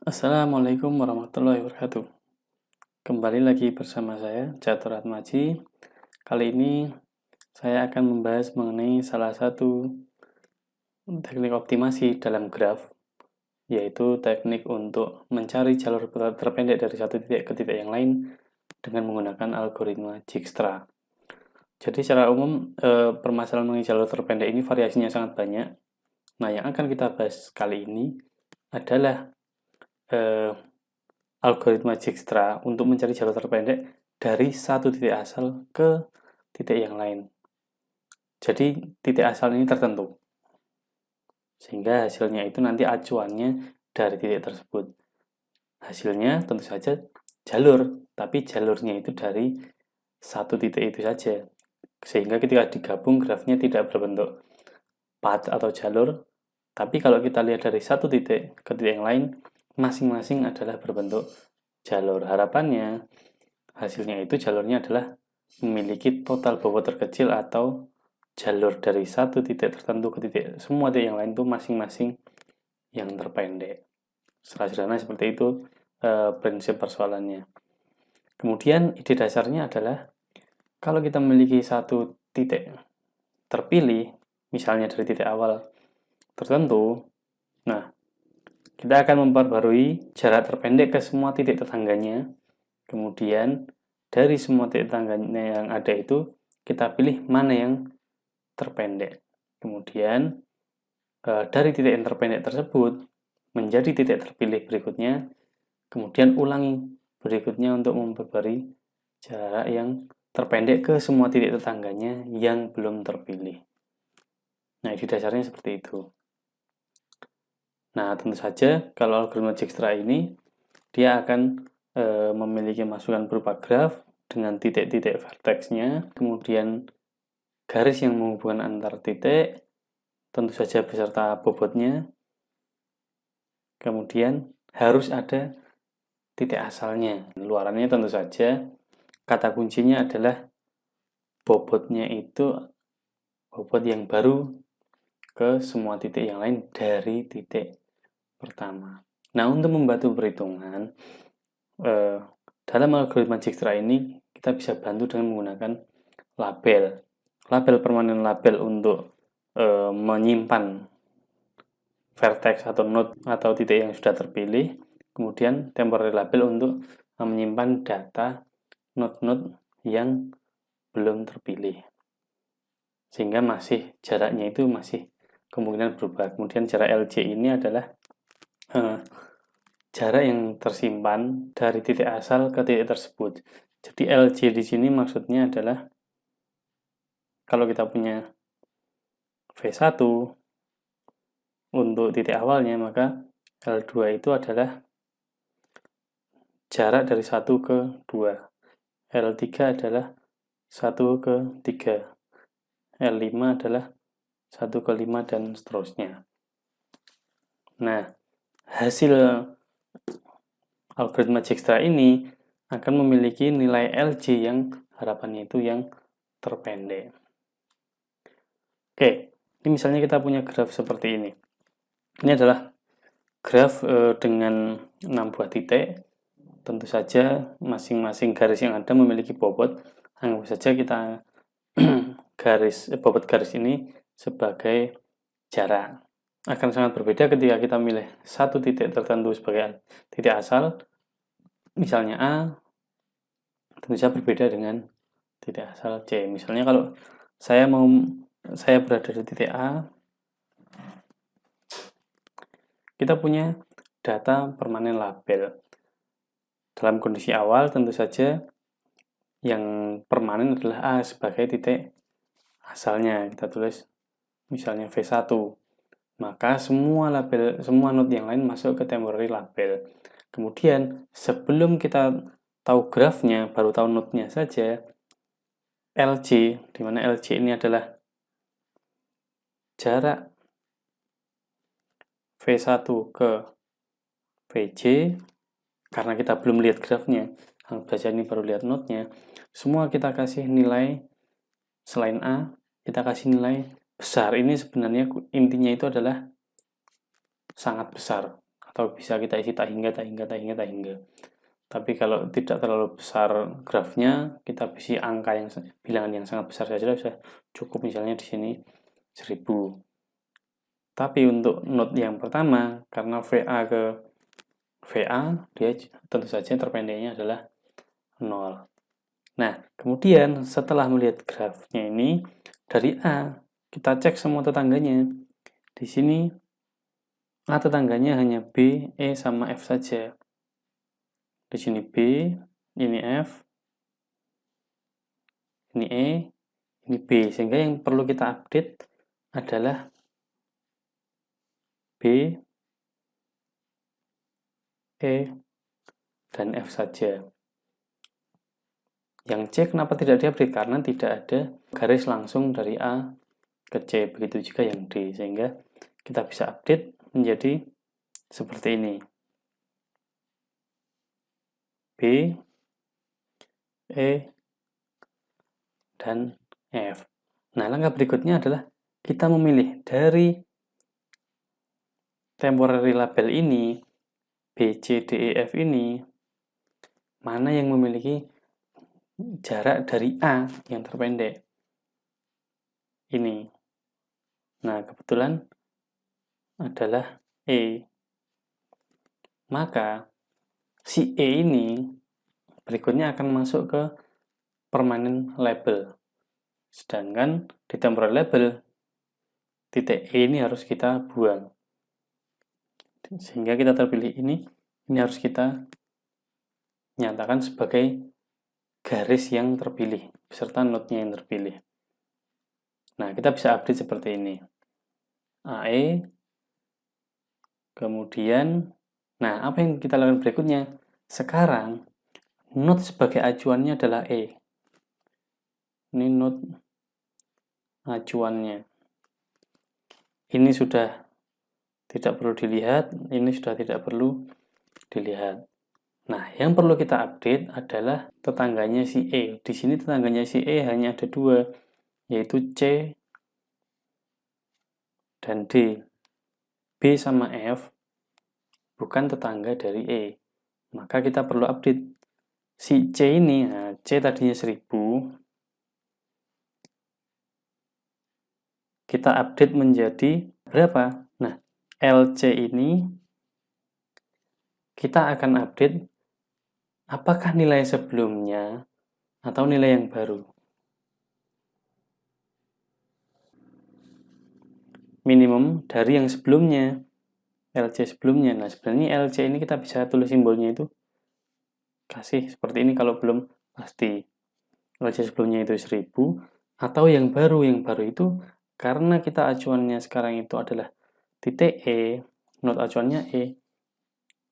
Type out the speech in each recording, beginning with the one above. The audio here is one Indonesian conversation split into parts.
Assalamualaikum warahmatullahi wabarakatuh. Kembali lagi bersama saya, Catur Atmaji. Kali ini saya akan membahas mengenai salah satu teknik optimasi dalam graf, yaitu teknik untuk mencari jalur terpendek dari satu titik ke titik yang lain dengan menggunakan algoritma Dijkstra. Jadi secara umum, permasalahan mengenai jalur terpendek ini variasinya sangat banyak. Nah, yang akan kita bahas kali ini adalah algoritma Dijkstra untuk mencari jalur terpendek dari satu titik asal ke titik yang lain. Jadi titik asal ini tertentu, sehingga hasilnya itu nanti acuannya dari titik tersebut. Hasilnya tentu saja jalur, tapi jalurnya itu dari satu titik itu saja. Sehingga ketika digabung grafnya tidak berbentuk path atau jalur, tapi kalau kita lihat dari satu titik ke titik yang lain, masing-masing adalah berbentuk jalur. Harapannya hasilnya itu jalurnya adalah memiliki total bobot terkecil atau jalur dari satu titik tertentu ke titik semua titik yang lain itu masing-masing yang terpendek. Sederhana seperti itu prinsip persoalannya. Kemudian ide dasarnya adalah kalau kita memiliki satu titik terpilih, misalnya dari titik awal tertentu, nah kita akan memperbarui jarak terpendek ke semua titik tetangganya. Kemudian dari semua titik tetangganya yang ada itu kita pilih mana yang terpendek. Kemudian dari titik yang terpendek tersebut menjadi titik terpilih berikutnya, kemudian ulangi berikutnya untuk memperbarui jarak yang terpendek ke semua titik tetangganya yang belum terpilih. Nah, di dasarnya seperti itu. Nah, tentu saja kalau algoritma Dijkstra ini dia akan memiliki masukan berupa graf dengan titik-titik vertex-nya, kemudian garis yang menghubungkan antar titik, tentu saja beserta bobotnya, kemudian harus ada titik asalnya. Luarannya tentu saja, kata kuncinya adalah bobotnya itu bobot yang baru ke semua titik yang lain dari titik pertama. Nah, untuk membantu perhitungan, dalam algoritma Dijkstra ini kita bisa bantu dengan menggunakan label. Label permanen label untuk menyimpan vertex atau node atau titik yang sudah terpilih. Kemudian temporary label untuk menyimpan data node-node yang belum terpilih. Sehingga masih jaraknya itu masih kemungkinan berubah. Kemudian jarak LJ ini adalah jarak yang tersimpan dari titik asal ke titik tersebut. Jadi LJ di sini maksudnya adalah kalau kita punya V1 untuk titik awalnya, maka L2 itu adalah jarak dari 1 ke 2. L3 adalah 1 ke 3. L5 adalah 1 ke 5 dan seterusnya. Nah, hasil algoritma Dijkstra ini akan memiliki nilai LJ yang harapannya itu yang terpendek. Oke, ini misalnya kita punya graf seperti ini. Ini adalah graf dengan 6 buah titik. Tentu saja masing-masing garis yang ada memiliki bobot. Anggap saja kita bobot garis ini sebagai jarak. Akan sangat berbeda ketika kita milih satu titik tertentu sebagai titik asal, misalnya A, tentu saja berbeda dengan titik asal C. Misalnya kalau saya berada di titik A, kita punya data permanen label. Dalam kondisi awal tentu saja yang permanen adalah A sebagai titik asalnya. Kita tulis misalnya V1. Maka semua node yang lain masuk ke temporary label. Kemudian sebelum kita tahu grafnya, baru tahu node-nya saja, LJ, di mana LJ ini adalah jarak V1 ke VJ, karena kita belum lihat grafnya, anggap saja ini baru lihat node-nya, semua kita kasih nilai selain A, kita kasih nilai besar. Ini sebenarnya intinya itu adalah sangat besar Atau bisa kita isi tak hingga. Tapi kalau tidak terlalu besar grafnya, kita isi angka yang bilangan yang sangat besar saja sudah cukup, misalnya di sini 1000. Tapi untuk node yang pertama, karena VA ke VA, dia tentu saja terpendeknya adalah 0. Nah, kemudian setelah melihat grafnya ini, dari A, kita cek semua tetangganya. Di sini, A tetangganya hanya B, E, sama F saja. Di sini B, ini F, ini E, ini B. Sehingga yang perlu kita update adalah B, E, dan F saja. Yang C kenapa tidak diupdate? Karena tidak ada garis langsung dari A ke C. Begitu juga yang D. Sehingga kita bisa update menjadi seperti ini. B, E, dan F. Nah, langkah berikutnya adalah kita memilih dari temporary label ini, B, C, D, E, F ini, mana yang memiliki jarak dari A yang terpendek. Ini. Nah, kebetulan adalah E. Maka, si E ini berikutnya akan masuk ke permanent label. Sedangkan di temporal label, titik E ini harus kita buang. Sehingga kita terpilih ini harus kita nyatakan sebagai garis yang terpilih, beserta node-nya yang terpilih. Nah, kita bisa update seperti ini. AE, kemudian, nah apa yang kita lakukan berikutnya? Sekarang, node sebagai acuannya adalah E. Ini node acuannya. Ini sudah tidak perlu dilihat, ini sudah tidak perlu dilihat. Nah, yang perlu kita update adalah tetangganya si E. Di sini tetangganya si E hanya ada 2, yaitu C dan D. B sama F bukan tetangga dari E. Maka kita perlu update si C ini. Nah, C tadinya 1000, kita update menjadi berapa? Nah, LC ini kita akan update apakah nilai sebelumnya atau nilai yang baru. Minimum dari yang sebelumnya, LC sebelumnya. Nah, sebenarnya LC ini kita bisa tulis simbolnya itu kasih seperti ini kalau belum pasti. LC sebelumnya itu 1000, atau yang baru itu karena kita acuannya sekarang itu adalah titik E, node acuannya E,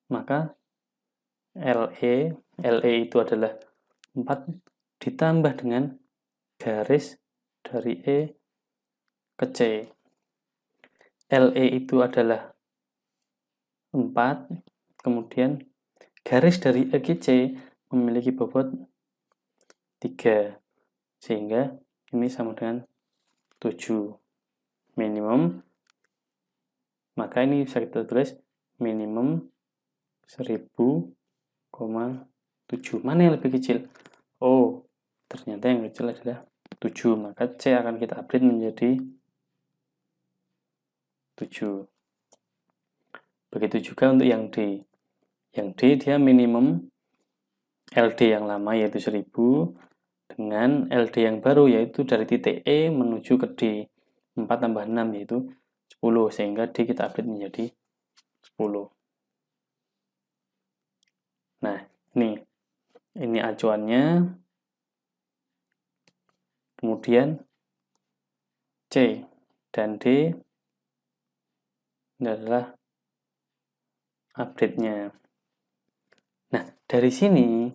maka LE itu adalah 4 ditambah dengan garis dari E ke C. LE itu adalah 4, kemudian garis dari E ke C memiliki bobot 3, sehingga ini sama dengan 7 minimum, maka ini bisa kita tulis minimum 1000,7. Mana yang lebih kecil? Oh, ternyata yang kecil adalah 7, maka C akan kita update menjadi 7. Begitu juga untuk yang D. Yang D dia minimum LD yang lama yaitu 1000 dengan LD yang baru yaitu dari titik E menuju ke D. 4 tambah 6 yaitu 10, sehingga D kita update menjadi 10. Nah, ini acuannya. Kemudian C dan D ini adalah update-nya. Nah, dari sini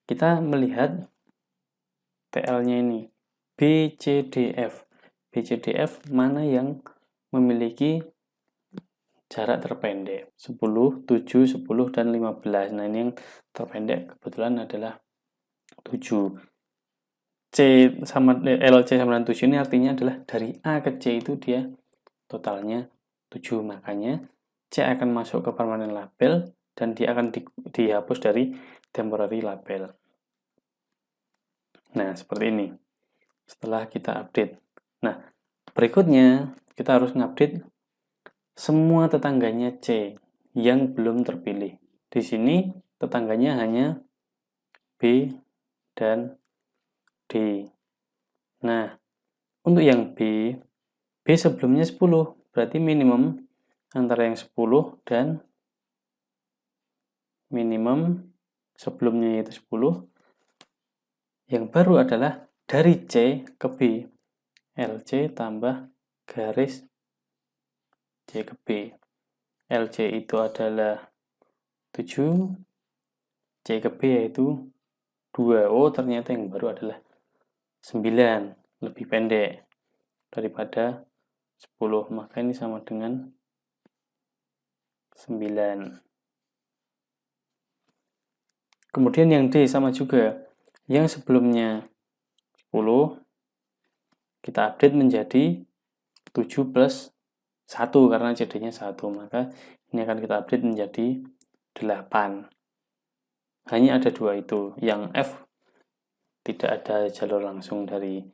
kita melihat TL-nya ini. BCDF. BCDF mana yang memiliki jarak terpendek? 10, 7, 10, dan 15. Nah, ini yang terpendek kebetulan adalah 7. LC sama dengan 7 ini artinya adalah dari A ke C itu dia totalnya 7. Makanya C akan masuk ke permanent label dan dia akan dihapus dari temporary label. Nah, seperti ini. Setelah kita update. Nah, berikutnya kita harus ngupdate semua tetangganya C yang belum terpilih. Di sini tetangganya hanya B dan D. Nah, untuk yang B sebelumnya 10, berarti minimum antara yang 10 dan minimum sebelumnya yaitu 10. Yang baru adalah dari C ke B. LC tambah garis C ke B. LC itu adalah 7, C ke B yaitu 2. Oh, ternyata yang baru adalah 9, lebih pendek daripada 10. Maka ini sama dengan 9. Kemudian yang D sama juga. Yang sebelumnya 10, kita update menjadi 7 plus 1 karena CD-nya 1. Maka ini akan kita update menjadi 8. Hanya ada 2 itu. Yang F tidak ada jalur langsung dari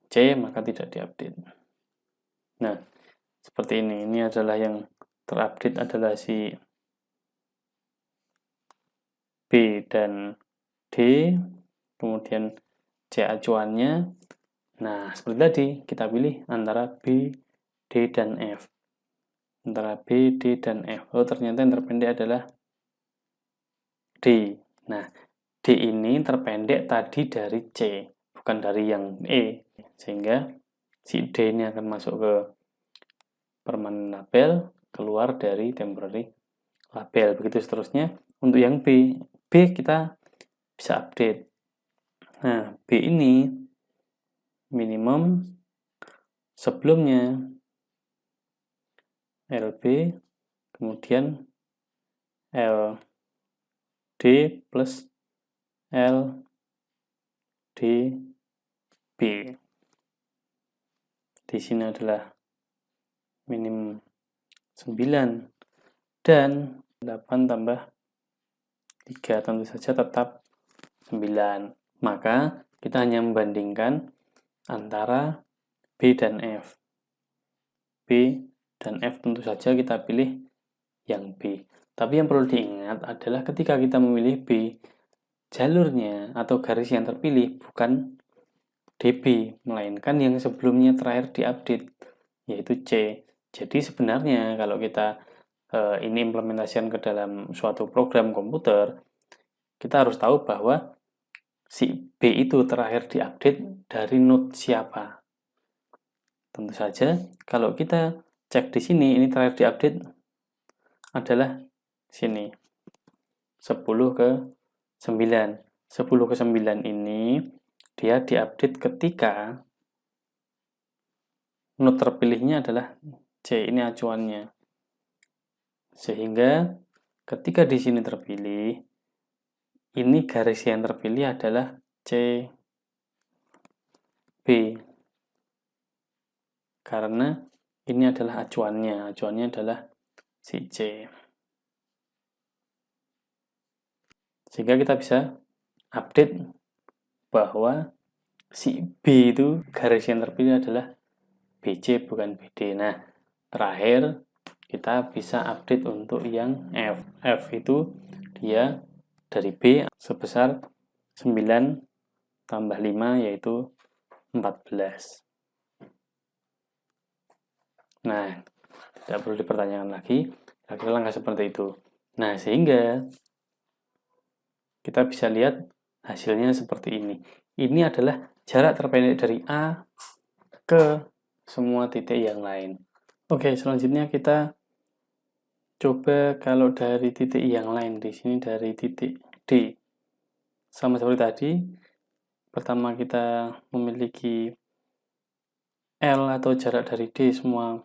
C, maka tidak diupdate. Nah, seperti ini. Ini adalah yang terupdate adalah si B dan D, kemudian C acuannya. Nah, seperti tadi, kita pilih antara B, D, dan F. Antara B, D, dan F. Oh, ternyata yang terpendek adalah D. Nah, D ini terpendek tadi dari C, bukan dari yang E. Sehingga si D ini akan masuk ke permanent label, keluar dari temporary label. Begitu seterusnya. Untuk yang B kita bisa update. Nah, B ini minimum sebelumnya LB, kemudian LD plus LDB. Di sini adalah minimum 9 dan 8 tambah 3 tentu saja tetap 9. Maka kita hanya membandingkan antara B dan F. B dan F tentu saja kita pilih yang B. Tapi yang perlu diingat adalah ketika kita memilih B, jalurnya atau garis yang terpilih bukan DB, melainkan yang sebelumnya terakhir diupdate, yaitu C. Jadi sebenarnya kalau kita ini implementasikan ke dalam suatu program komputer, kita harus tahu bahwa si B itu terakhir diupdate dari node siapa. Tentu saja, kalau kita cek di sini, ini terakhir diupdate adalah sini. 10 ke 9. 10 ke 9 ini dia diupdate ketika node terpilihnya adalah C, ini acuannya. Sehingga ketika di sini terpilih, ini garis yang terpilih adalah C, B. Karena ini adalah acuannya adalah si C. Sehingga kita bisa update bahwa si B itu garis yang terpilih adalah BC bukan BD. Nah, terakhir kita bisa update untuk yang F. F itu dia dari B sebesar 9 tambah 5 yaitu 14. Nah, tidak perlu dipertanyakan lagi. Kira-kira langkah seperti itu. Nah, sehingga kita bisa lihat hasilnya seperti ini. Ini adalah jarak terpendek dari A ke semua titik yang lain. Oke, selanjutnya kita coba kalau dari titik yang lain. Di sini dari titik D. Sama seperti tadi, pertama kita memiliki L atau jarak dari D semua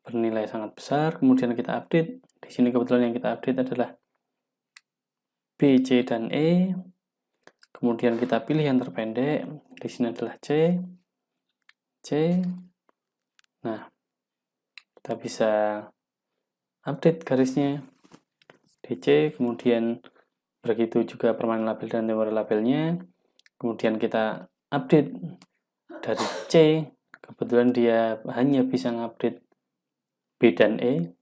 bernilai sangat besar, kemudian kita update. Di sini kebetulan yang kita update adalah B, C, dan E. Kemudian kita pilih yang terpendek. Di sini adalah C. C. Nah, kita bisa update garisnya DC, kemudian begitu juga permanen label dan temporer labelnya, kemudian kita update dari C, kebetulan dia hanya bisa ngupdate B dan E.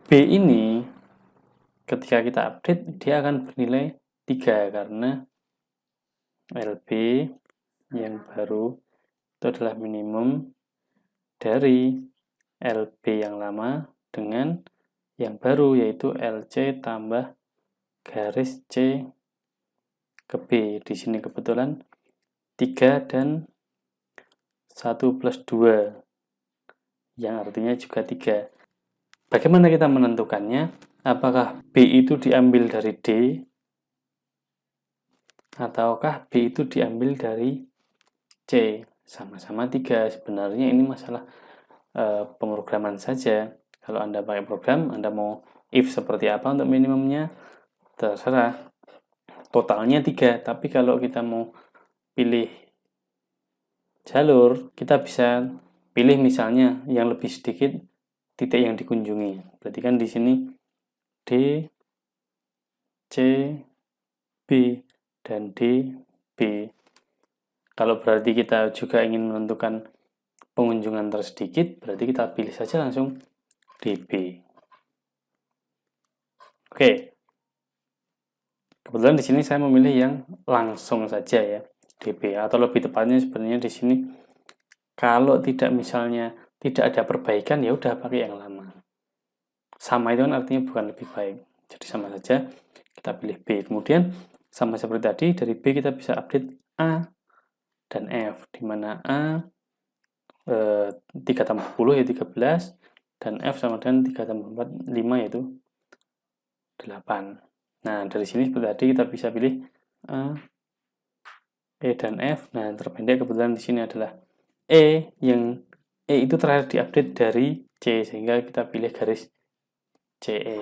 B ini ketika kita update dia akan bernilai 3 karena LB yang baru itu adalah minimum dari LB yang lama dengan yang baru, yaitu LC tambah garis C ke B. Di sini kebetulan 3 dan 1 plus 2 yang artinya juga 3. Bagaimana kita menentukannya? Apakah B itu diambil dari D ataukah B itu diambil dari C? Sama-sama 3. Sebenarnya ini masalah pemrograman saja. Kalau Anda pakai program, Anda mau if seperti apa untuk minimumnya, terserah. Totalnya 3, tapi kalau kita mau pilih jalur, kita bisa pilih misalnya yang lebih sedikit titik yang dikunjungi. Berarti kan di sini D, C, B, dan D, B. Kalau berarti kita juga ingin menentukan pengunjungan tersedikit, berarti kita pilih saja langsung DB. Oke. Kebetulan di sini saya memilih yang langsung saja ya, DB, atau lebih tepatnya sebenarnya di sini kalau tidak misalnya tidak ada perbaikan ya udah pakai yang lama. Sama itu kan artinya bukan lebih baik. Jadi sama saja kita pilih B. Kemudian sama seperti tadi dari B kita bisa update A dan F, di mana A 3 tambah 10 ya 13, dan F sama dengan 3 tambah 4, 5 yaitu 8. Nah, dari sini seperti tadi kita bisa pilih A, E, dan F. Nah, terpendek kebetulan di sini adalah E, yang E itu terakhir diupdate dari C, sehingga kita pilih garis CE.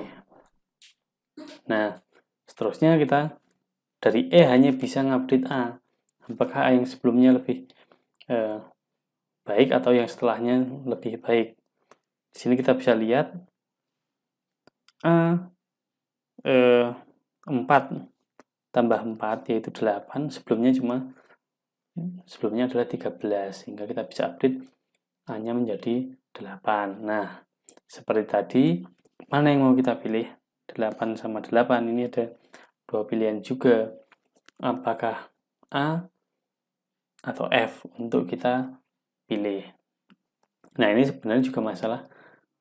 Nah, seterusnya kita dari E hanya bisa ngupdate A. Apakah A yang sebelumnya lebih baik atau yang setelahnya lebih baik? Di sini kita bisa lihat A 4 tambah 4 yaitu 8, sebelumnya adalah 13, sehingga kita bisa update A-nya menjadi 8. Nah, seperti tadi, mana yang mau kita pilih? 8 sama 8, ini ada dua pilihan juga. Apakah A atau F untuk kita pilih? Nah, ini sebenarnya juga masalah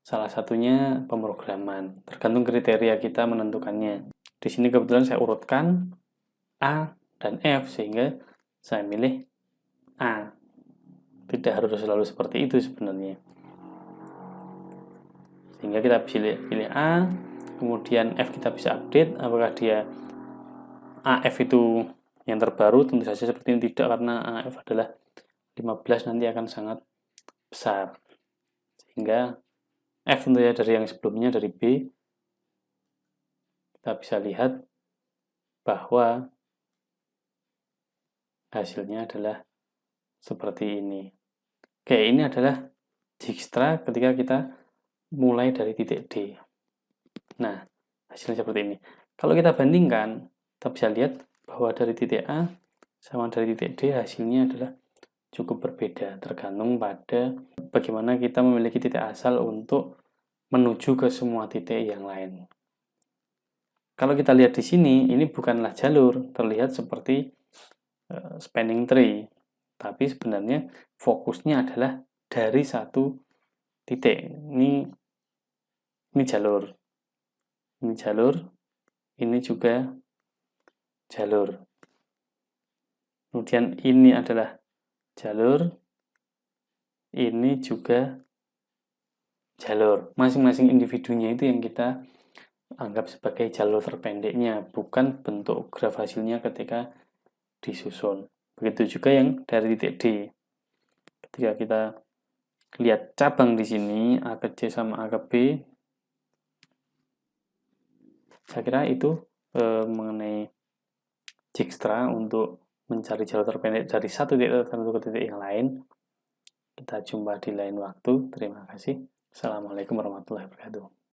salah satunya pemrograman. Tergantung kriteria kita menentukannya. Di sini kebetulan saya urutkan A dan F, sehingga saya milih A. Tidak harus selalu seperti itu sebenarnya. Sehingga kita pilih A, kemudian F kita bisa update. Apakah dia AF itu yang terbaru? Tentu saja seperti ini tidak, karena AF adalah 15 nanti akan sangat besar. Sehingga F tentunya dari yang sebelumnya, dari B, kita bisa lihat bahwa hasilnya adalah seperti ini. Oke, ini adalah Dijkstra ketika kita mulai dari titik D. Nah, hasilnya seperti ini. Kalau kita bandingkan, kita bisa lihat bahwa dari titik A sama dari titik D hasilnya adalah cukup berbeda, tergantung pada bagaimana kita memiliki titik asal untuk menuju ke semua titik yang lain. Kalau kita lihat di sini, ini bukanlah jalur, terlihat seperti spanning tree, tapi sebenarnya fokusnya adalah dari satu titik. Ini jalur, ini juga jalur. Kemudian ini adalah jalur, ini juga jalur. Masing-masing individunya itu yang kita anggap sebagai jalur terpendeknya, bukan bentuk graf hasilnya ketika disusun. Begitu juga yang dari titik D. Ketika kita lihat cabang di sini, A ke C sama A ke B, saya kira itu mengenai Dijkstra untuk mencari jalur terpendek dari satu titik tertentu ke titik yang lain. Kita jumpa di lain waktu. Terima kasih. Assalamualaikum warahmatullahi wabarakatuh.